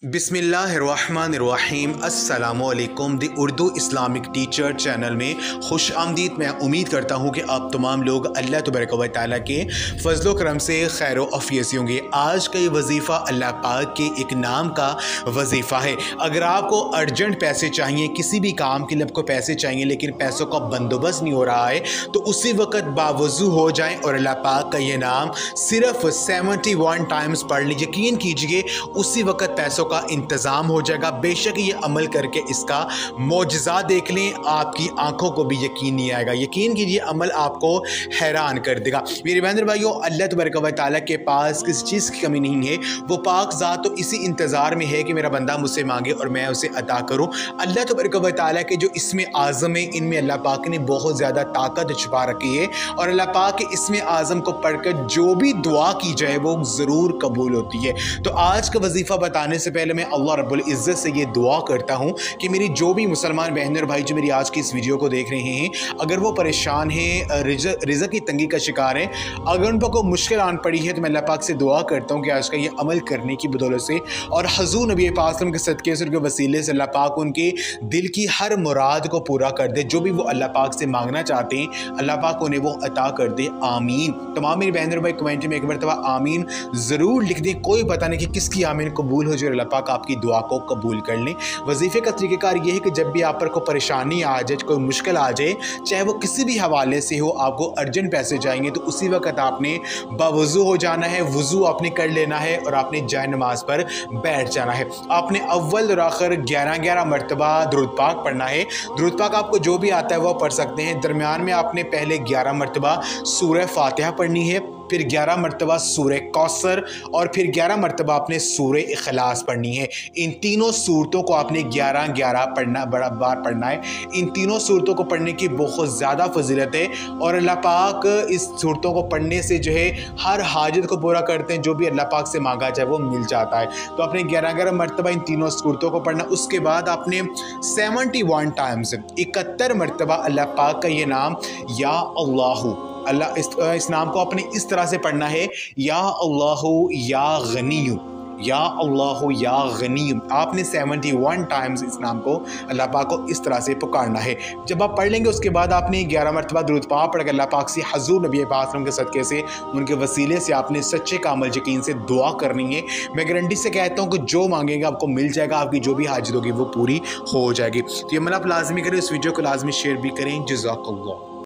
बिस्मिल्लाहिर्रहमानिर्रहीम अस्सलामुअलैकुम दी Urdu Islamic teacher channel में खुश आमदीद। मैं उम्मीद करता हूँ कि आप तमाम लोग अल्लाह तबारक व तआला के फ़ज़्ल व करम से खैर अफ़ियत से होंगे। आज का ये वजीफ़ा अल्लाह पाक के एक नाम का वजीफ़ा है। अगर आपको अर्जेंट पैसे चाहिए, किसी भी काम के लिए आपको पैसे चाहिए लेकिन पैसों का बंदोबस्त नहीं हो रहा है, तो उसी वक्त बावजू हो जाएँ और अल्लाह पाक का ये नाम सिर्फ 71 टाइम्स पढ़ लीजिए। यकीन कीजिए उसी वक्त पैसों का इंतज़ाम हो जाएगा। बेशक ये अमल करके इसका मोजज़ा देख लें, आपकी आंखों को भी यकीन नहीं आएगा। यकीन कीजिए अमल आपको हैरान कर देगा। मेरे बहन भाइयों, अल्लाह तबारक व तआला के पास किसी चीज़ की कमी नहीं है। वो पाक ज़ात तो इसी इंतज़ार में है कि मेरा बंदा मुझसे मांगे और मैं उसे अता करूँ। अल्लाह तबारक व तआला के जो इसमें आज़म है, इनमें अल्लाह पाक ने बहुत ज़्यादा ताकत छुपा रखी है और अल्लाह पाक के इसमें आज़म को पढ़कर जो भी दुआ की जाए वो ज़रूर कबूल होती है। तो आज का वजीफ़ा बताने से पहले मैं अल्लाह रब्बुल इज़्ज़त से ये दुआ करता हूँ कि मेरी जो भी मुसलमान बहन और भाई जो मेरी आज की इस वीडियो को देख रहे हैं, अगर वो परेशान हैं, रिज़्क़ की तंगी का शिकार हैं, अगर उन पर कोई मुश्किल आन पड़ी है, तो मैं अल्लाह पाक से दुआ करता हूँ कि आज का ये अमल करने की बदौलत से और हुज़ूर नबी पाक सल्लल्लाहु अलैहि वसल्लम के सदक़े से, उनके वसीले से अल्लाह पाक उनके दिल की हर मुराद को पूरा कर दे। जो भी वो अल्लाह पाक से मांगना चाहते हैं, अल्लाह पाक उन्हें वो अता कर दे। आमीन। तमाम मेरी बहन और भाई कमेंट में एक मरतबा आमीन ज़रूर लिख दें। कोई पता नहीं कि किसकी आमीन कबूल हो जाए, अल्लाह पाक आपकी दुआ को कबूल कर लें। वजीफ़े का तरीक़ेकार ये है कि जब भी आप पर कोई परेशानी आ जाए, कोई मुश्किल आ जाए, चाहे वो किसी भी हवाले से हो, आपको अर्जेंट पैसे चाहिए, तो उसी वक्त आपने बावज़ू हो जाना है, वज़ू आपने कर लेना है और आपने जाए नमाज पर बैठ जाना है। आपने अव्वल और आखिर 11 मरतबा दुरूद पाक पढ़ना है। दुरूद पाक आपको जो भी आता है वो पढ़ सकते हैं। दरमियान में आपने पहले 11 मरतबा सूरह फातिहा पढ़नी है, फिर 11 मरतबा सूरह कौसर और फिर 11 मरतबा आपने सूरह इखलास पढ़नी है। इन तीनों सूरतों को आपने 11 पढ़ना, बड़ा बार पढ़ना है। इन तीनों सूरतों को पढ़ने की बहुत ज़्यादा फजीलत है और अल्लाह पाक इस सूरतों को पढ़ने से जो है हर हाजत को पूरा करते हैं। जो भी अल्लाह पाक से मांगा जाए वो मिल जाता है। तो आपने 11 मरतबा इन तीनों सूरतों को पढ़ना। उसके बाद आपने 71 टाइम्स 71 मरतबा अल्लाह पाक का ये नाम या अल्लाहु, अल्लाह इस नाम को आपने इस तरह से पढ़ना है, या अल्लाहु या गनीयु, या अल्लाहु या गनीयु। आपने 71 टाइम्स इस नाम को, अल्लाह पाक को इस तरह से पुकारना है। जब आप पढ़ लेंगे उसके बाद आपने 11 मरतबा दुरूद पाक पढ़ कर अल्लाह पाक से हुज़ूर नबी पाक के सदक़े से, उनके वसीले से आपने सच्चे कामल यकीन से दुआ करनी है। मैं गारंटी से कहता हूँ कि जो मांगेंगे आपको मिल जाएगा, आपकी जो भी हाजत होगी वो पूरी हो जाएगी। तो ये अमल आप लाजमी करें, इस वीडियो को लाजमी शेयर भी करें। जज़ाकल्लाह।